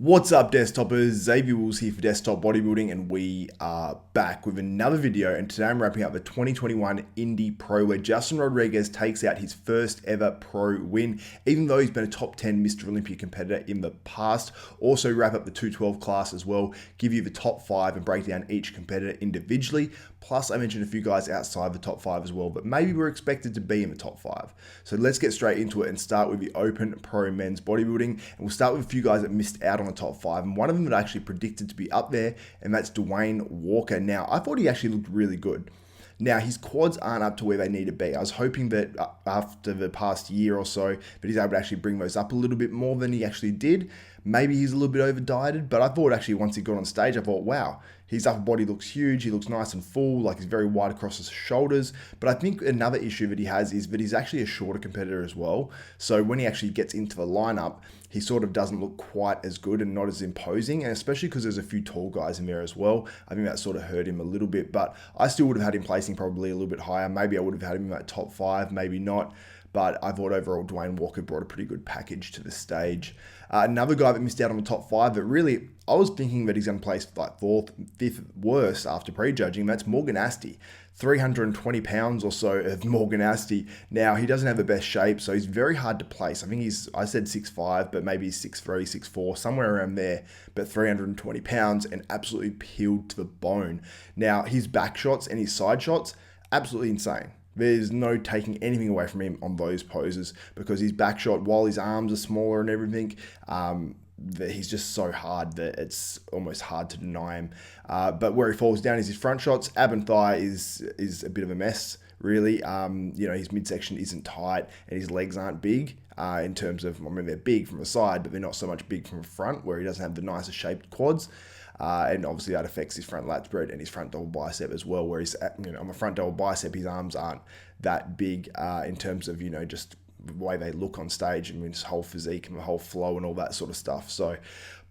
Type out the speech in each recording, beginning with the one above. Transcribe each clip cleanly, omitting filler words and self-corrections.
What's up, Desktopers? Xavier Wills here for Desktop Bodybuilding, and we are back with another video. And today I'm wrapping up the 2021 Indy Pro, where Justin Rodriguez takes out his first ever pro win, even though he's been a top 10 Mr. Olympia competitor in the past. Also wrap up the 212 class as well, give you the top 5 and break down each competitor individually. Plus, I mentioned a few guys outside the top 5 as well, but maybe we're expected to be in the top 5. So let's get straight into it and start with the Open Pro Men's Bodybuilding. And we'll start with a few guys that missed out on the top 5, and one of them that I actually predicted to be up there, and that's Dwayne Walker. Now, I thought he actually looked really good. Now, his quads aren't up to where they need to be. I was hoping that after the past year or so, that he's able to actually bring those up a little bit more than he actually did. Maybe he's a little bit over dieted, but I thought actually once he got on stage, I thought, wow, his upper body looks huge. He looks nice and full, like he's very wide across his shoulders. But I think another issue that he has is that he's actually a shorter competitor as well. So when he actually gets into the lineup, he sort of doesn't look quite as good and not as imposing, and especially because there's a few tall guys in there as well. I think that sort of hurt him a little bit, but I still would have had him placing probably a little bit higher. Maybe I would have had him in that top 5, maybe not. But I thought overall Dwayne Walker brought a pretty good package to the stage. Another guy that missed out on the top 5, but really I was thinking that he's going to place like 4th, 5th worst after prejudging. That's Morgan Asti. 320 pounds or so of Morgan Asti. Now, he doesn't have the best shape, so he's very hard to place. I think I said 6'5", but maybe he's 6'3", 6'4", somewhere around there. But 320 pounds and absolutely peeled to the bone. Now, his back shots and his side shots, absolutely insane. There's no taking anything away from him on those poses, because his back shot, while his arms are smaller and everything, that he's just so hard that it's almost hard to deny him. But where he falls down is his front shots. Ab and thigh is a bit of a mess, really. His midsection isn't tight and his legs aren't big in terms of, I mean, they're big from the side, but they're not so much big from the front, where he doesn't have the nicest shaped quads. And obviously that affects his front lat spread and his front double bicep as well, where he's, on the front double bicep, his arms aren't that big in terms of, just the way they look on stage and his whole physique and the whole flow and all that sort of stuff. So,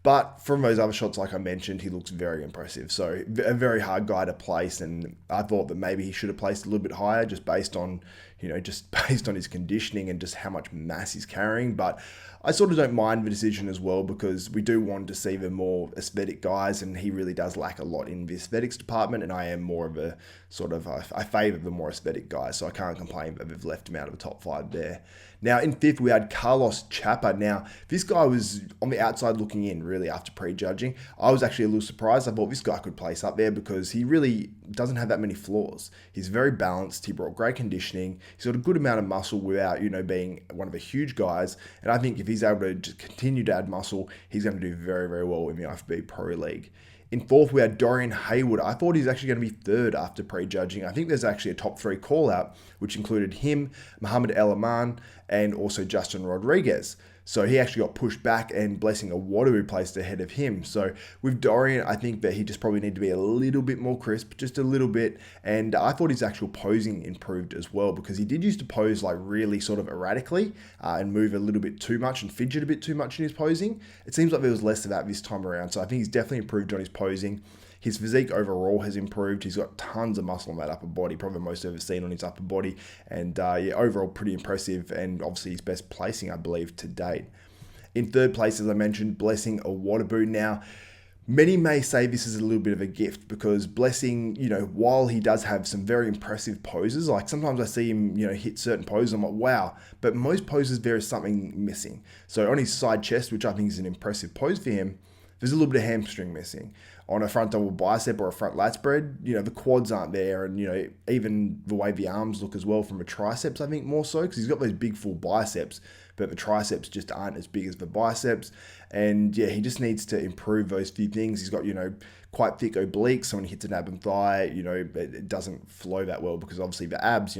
but from those other shots, like I mentioned, he looks very impressive. So a very hard guy to place, and I thought that maybe he should have placed a little bit higher just based on, his conditioning and just how much mass he's carrying. But I sort of don't mind the decision as well, because we do want to see the more aesthetic guys, and he really does lack a lot in the aesthetics department, and I am more of a sort of, I favour the more aesthetic guys, so I can't complain that they've left him out of the top 5 there. Now, in 5th, we had Carlos Chapa. Now, this guy was on the outside looking in, really, after prejudging. I was actually a little surprised. I thought this guy could place up there because he really doesn't have that many flaws. He's very balanced. He brought great conditioning. He's got a good amount of muscle without, being one of the huge guys. And I think if he's able to just continue to add muscle, he's going to do very, very well in the IFBB Pro League. In 4th, we had Dorian Hayward. I thought he's actually going to be 3rd after prejudging. I think there's actually a top 3 call-out, which included him, Muhammad El Aman, and also Justin Rodriguez. So he actually got pushed back, and Blessing Awadu placed ahead of him. So with Dorian, I think that he just probably need to be a little bit more crisp, just a little bit. And I thought his actual posing improved as well, because he did used to pose like really sort of erratically and move a little bit too much and fidget a bit too much in his posing. It seems like there was less of that this time around. So I think he's definitely improved on his posing. His physique overall has improved. He's got tons of muscle on that upper body, probably the most I've ever seen on his upper body. And overall pretty impressive, and obviously his best placing, I believe, to date. In 3rd place, as I mentioned, Blessing Awadu. Now, many may say this is a little bit of a gift, because Blessing, while he does have some very impressive poses, like sometimes I see him, hit certain poses, I'm like, wow, but most poses there is something missing. So on his side chest, which I think is an impressive pose for him, there's a little bit of hamstring missing. On a front double bicep or a front lat spread, the quads aren't there, and even the way the arms look as well from the triceps, I think more so, because he's got those big full biceps, but the triceps just aren't as big as the biceps. And yeah, he just needs to improve those few things. He's got, quite thick obliques, so when he hits an ab and thigh, it doesn't flow that well, because obviously the abs,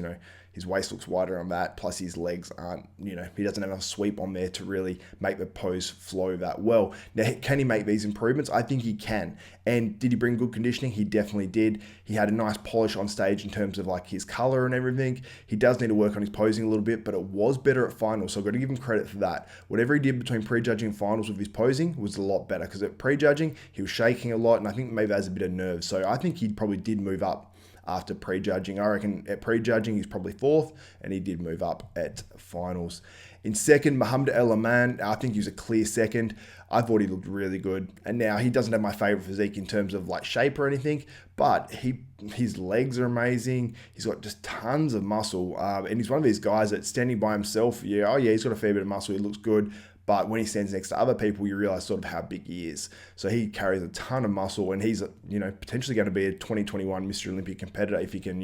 his waist looks wider on that, plus his legs aren't, he doesn't have enough sweep on there to really make the pose flow that well. Now, can he make these improvements? I think he can. And did he bring good conditioning? He definitely did. He had a nice polish on stage in terms of like his color and everything. He does need to work on his posing a little bit, but it was better at finals, so I've got to give him credit for that. Whatever he did between prejudging and finals with his posing was a lot better, because at prejudging, he was shaking a lot, and I think maybe that was a bit of nerves. So I think he probably did move up after prejudging. I reckon at prejudging he's probably 4th, and he did move up at finals. In second, Mohamed El Aman, I think he was a clear second. I thought he looked really good. And now he doesn't have my favorite physique in terms of like shape or anything, but his legs are amazing. He's got just tons of muscle. And he's one of these guys that's standing by himself. Yeah, oh yeah, he's got a fair bit of muscle. He looks good. But when he stands next to other people, you realize sort of how big he is. So he carries a ton of muscle, and he's, potentially going to be a 2021 Mr. Olympia competitor if he can,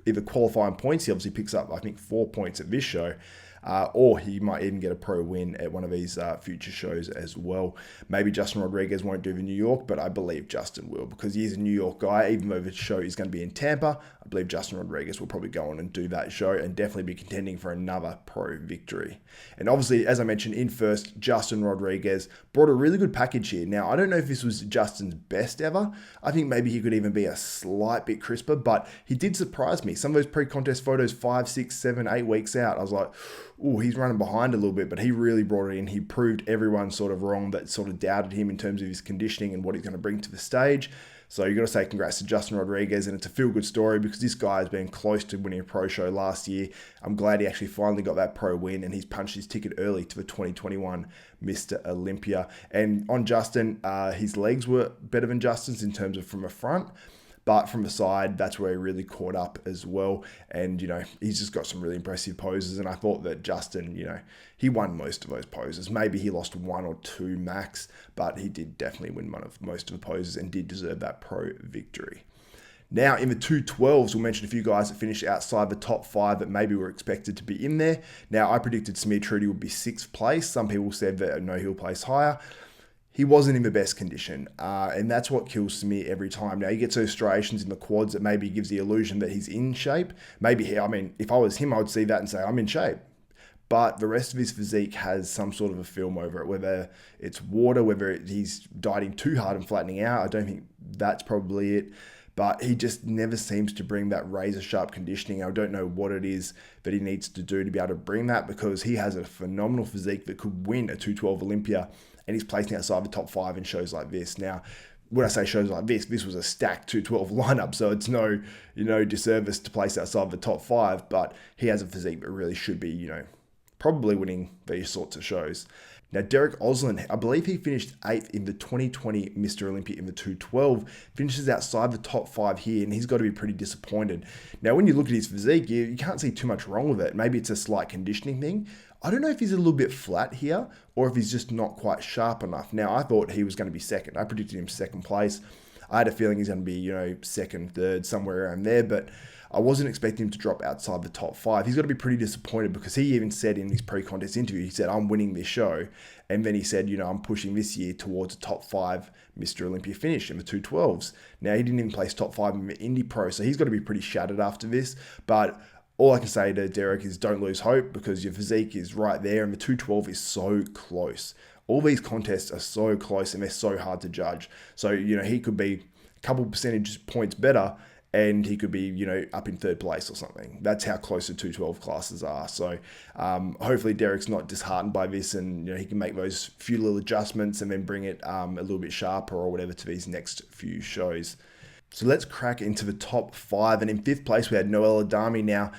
either qualify in points. He obviously picks up, I think, 4 points at this show. Or he might even get a pro win at one of these future shows as well. Maybe Justin Rodriguez won't do the New York, but I believe Justin will, because he's a New York guy. Even though the show is going to be in Tampa, I believe Justin Rodriguez will probably go on and do that show and definitely be contending for another pro victory. And obviously, as I mentioned, in first, Justin Rodriguez brought a really good package here. Now, I don't know if this was Justin's best ever. I think maybe he could even be a slight bit crisper, but he did surprise me. Some of those pre-contest photos 5, 6, 7, 8 weeks out, I was like, oh, he's running behind a little bit, but he really brought it in. He proved everyone sort of wrong that sort of doubted him in terms of his conditioning and what he's going to bring to the stage. So you got to say congrats to Justin Rodriguez, and it's a feel-good story because this guy has been close to winning a pro show last year. I'm glad he actually finally got that pro win, and he's punched his ticket early to the 2021 Mr. Olympia. And on Justin, his legs were better than Justin's in terms of from the front. But from the side, that's where he really caught up as well. And, he's just got some really impressive poses. And I thought that Justin, he won most of those poses. Maybe he lost 1 or 2 max, but he did definitely win most of the poses and did deserve that pro victory. Now, in the 212s, we'll mention a few guys that finished outside the top 5 that maybe were expected to be in there. Now, I predicted Samir Trudi would be 6th place. Some people said that no, he'll place higher. He wasn't in the best condition, and that's what kills Samir every time. Now, he gets those striations in the quads that maybe gives the illusion that he's in shape. Maybe, if I was him, I would see that and say, I'm in shape. But the rest of his physique has some sort of a film over it, whether it's water, whether he's dieting too hard and flattening out. I don't think that's probably it. But he just never seems to bring that razor-sharp conditioning. I don't know what it is that he needs to do to be able to bring that, because he has a phenomenal physique that could win a 212 Olympia, and he's placing outside the top 5 in shows like this. Now, when I say shows like this was a stacked 212 lineup, so it's no, disservice to place outside the top 5, but he has a physique that really should be, probably winning these sorts of shows. Now, Derek Oslin, I believe he finished 8th in the 2020 Mr. Olympia in the 212, finishes outside the top 5 here, and he's got to be pretty disappointed. Now, when you look at his physique, you can't see too much wrong with it. Maybe it's a slight conditioning thing. I don't know if he's a little bit flat here or if he's just not quite sharp enough. Now, I thought he was going to be second. I predicted him second place. I had a feeling he's going to be, second, third, somewhere around there, but I wasn't expecting him to drop outside the top 5. He's got to be pretty disappointed, because he even said in his pre-contest interview, he said, I'm winning this show. And then he said, I'm pushing this year towards a top 5 Mr. Olympia finish in the 212s. Now, he didn't even place top 5 in the Indy Pro, so he's got to be pretty shattered after this. But all I can say to Derek is don't lose hope, because your physique is right there, and the 212 is so close. All these contests are so close, and they're so hard to judge. So, he could be a couple percentage points better, and he could be, up in 3rd place or something. That's how close the 212 classes are. So hopefully Derek's not disheartened by this, and he can make those few little adjustments and then bring it a little bit sharper or whatever to these next few shows. So let's crack into the top 5. And in 5th place, we had Noel Adami. Now,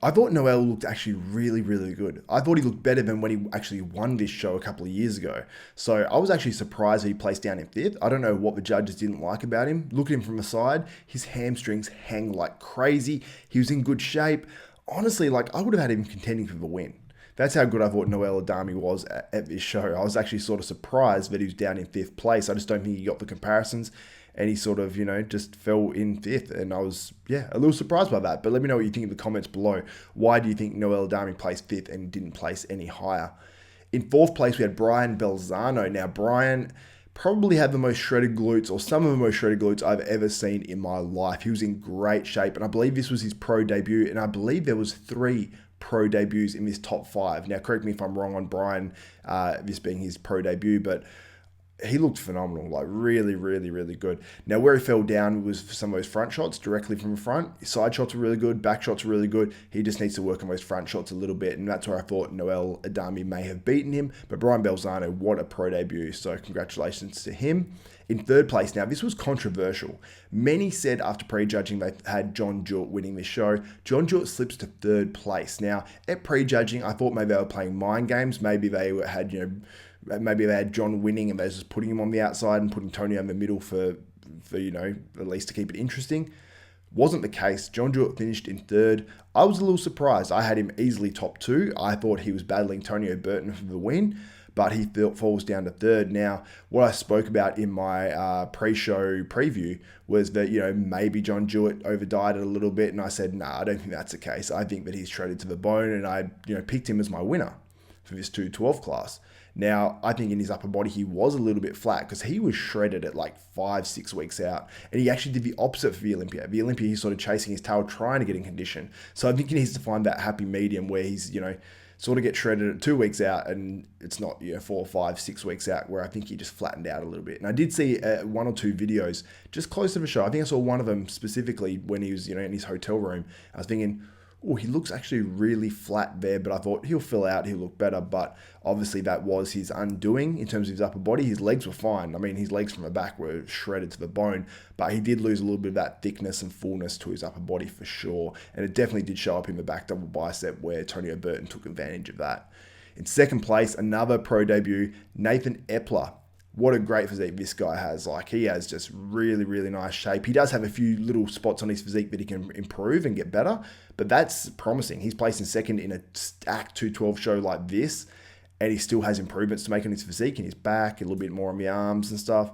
I thought Noel looked actually really, really good. I thought he looked better than when he actually won this show a couple of years ago. So I was actually surprised that he placed down in 5th. I don't know what the judges didn't like about him. Look at him from the side. His hamstrings hang like crazy. He was in good shape. Honestly, I would have had him contending for the win. That's how good I thought Noel Adami was at this show. I was actually sort of surprised that he was down in 5th place. I just don't think he got the comparisons. And he sort of, just fell in 5th. And I was, a little surprised by that. But let me know what you think in the comments below. Why do you think Noel Adami placed 5th and didn't place any higher? In 4th place, we had Brian Belzano. Now, Brian probably had the most shredded glutes, or some of the most shredded glutes I've ever seen in my life. He was in great shape. And I believe this was his pro debut. And I believe there was 3 pro debuts in this top 5. Now, correct me if I'm wrong on Brian, this being his pro debut, but he looked phenomenal, like really, really, really good. Now, where he fell down was for some of those front shots directly from the front. Side shots were really good, back shots were really good. He just needs to work on those front shots a little bit, and that's where I thought Noel Adami may have beaten him. But Brian Belzano, what a pro debut, so congratulations to him. In third place, now this was controversial. Many said after prejudging they had Jon Juet winning this show. Jon Juet slips to third place. Now, at prejudging, I thought maybe they were playing mind games. Maybe they had, maybe they had John winning and they're just putting him on the outside and putting Tony in the middle for at least to keep it interesting. Wasn't the case. Jon Juet finished in third. I was a little surprised. I had him easily top two. I thought he was battling Tonio Burton for the win, but he falls down to third. Now, what I spoke about in my pre-show preview was that, maybe Jon Juet overdied it a little bit, and I said, nah, I don't think that's the case. I think that he's shredded to the bone, and I, picked him as my winner for this 212 class. Now, I think in his upper body, he was a little bit flat because he was shredded at like 5-6 weeks out. And he actually did the opposite for the Olympia. The Olympia, he's sort of chasing his tail, trying to get in condition. So I think he needs to find that happy medium where he's, sort of get shredded at 2 weeks out and it's not 4, 5, 6 weeks out, where I think he just flattened out a little bit. And I did see 1 or 2 videos just close to the show. I think I saw one of them specifically when he was in his hotel room. I was thinking, oh, he looks actually really flat there, but I thought he'll fill out, he'll look better. But obviously that was his undoing in terms of his upper body. His legs were fine. I mean, his legs from the back were shredded to the bone, but he did lose a little bit of that thickness and fullness to his upper body for sure. And it definitely did show up in the back double bicep where Tonio Burton took advantage of that. In second place, another pro debut, Nathan Epler. What a great physique this guy has. Like, he has just really, really nice shape. He does have a few little spots on his physique that he can improve and get better, but that's promising. He's placing second in a stacked 212 show like this, and he still has improvements to make on his physique and his back, a little bit more on the arms and stuff.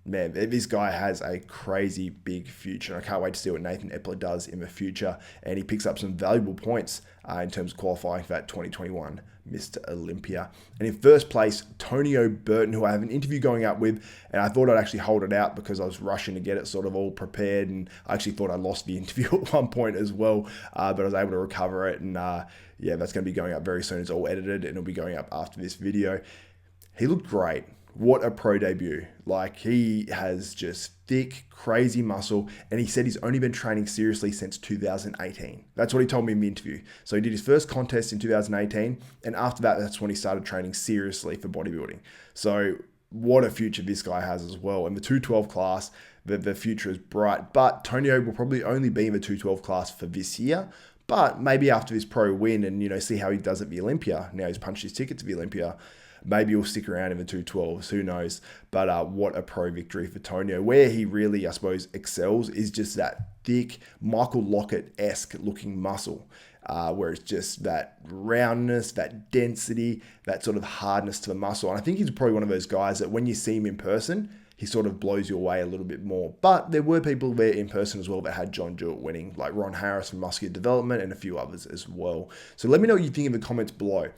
Man, this guy has a crazy big future. I can't wait to see what Nathan Epler does in the future, and he picks up some valuable points in terms of qualifying for that 2021 Mr. Olympia. And in first place, Tonio Burton, who I have an interview going up with, and I thought I'd actually hold it out because I was rushing to get it sort of all prepared, and I actually thought I lost the interview at one point as well, but I was able to recover it, and that's going to be going up very soon. It's all edited, and it'll be going up after this video. He looked great. What a pro debut. Like, he has just thick, crazy muscle, and he said he's only been training seriously since 2018. That's what he told me in the interview. So he did his first contest in 2018, and after that, that's when he started training seriously for bodybuilding. So what a future this guy has as well. In the 212 class, the future is bright, but Tonio will probably only be in the 212 class for this year. But maybe after this pro win and, see how he does at the Olympia. Now he's punched his ticket to the Olympia. Maybe he'll stick around in the 212s, who knows. But what a pro victory for Tonio. Where he really, I suppose, excels is just that thick, Michael Lockett-esque looking muscle, where it's just that roundness, that density, that sort of hardness to the muscle. And I think he's probably one of those guys that when you see him in person, he sort of blows you away a little bit more. But there were people there in person as well that had Jon Juet winning, like Ron Harris from Muscular Development and a few others as well. So let me know what you think in the comments below.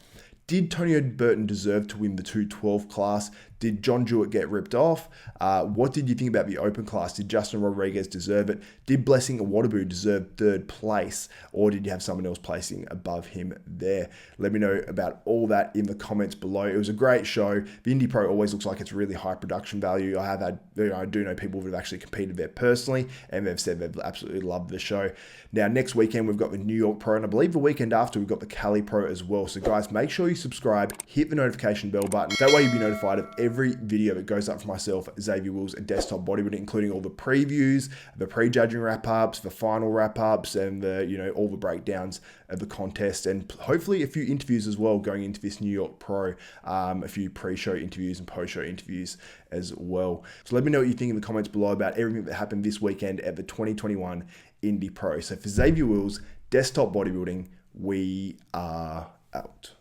Did Tonio Burton deserve to win the 212 class? Did Jon Juet get ripped off? What did you think about the open class? Did Justin Rodriguez deserve it? Did Blessing Awodibu deserve third place? Or did you have someone else placing above him there? Let me know about all that in the comments below. It was a great show. The Indy Pro always looks like it's really high production value. I do know people that have actually competed there personally, and they've said they've absolutely loved the show. Now, next weekend, we've got the New York Pro, and I believe the weekend after, we've got the Cali Pro as well. So guys, make sure you subscribe, hit the notification bell button. That way you'll be notified of every video that goes up for myself, Xavier Wills, and Desktop Bodybuilding, including all the previews, the pre-judging wrap-ups, the final wrap-ups, and all the breakdowns of the contest, and hopefully a few interviews as well going into this New York Pro, a few pre-show interviews and post-show interviews as well. So let me know what you think in the comments below about everything that happened this weekend at the 2021 Indy Pro. So for Xavier Wills, Desktop Bodybuilding, we are out.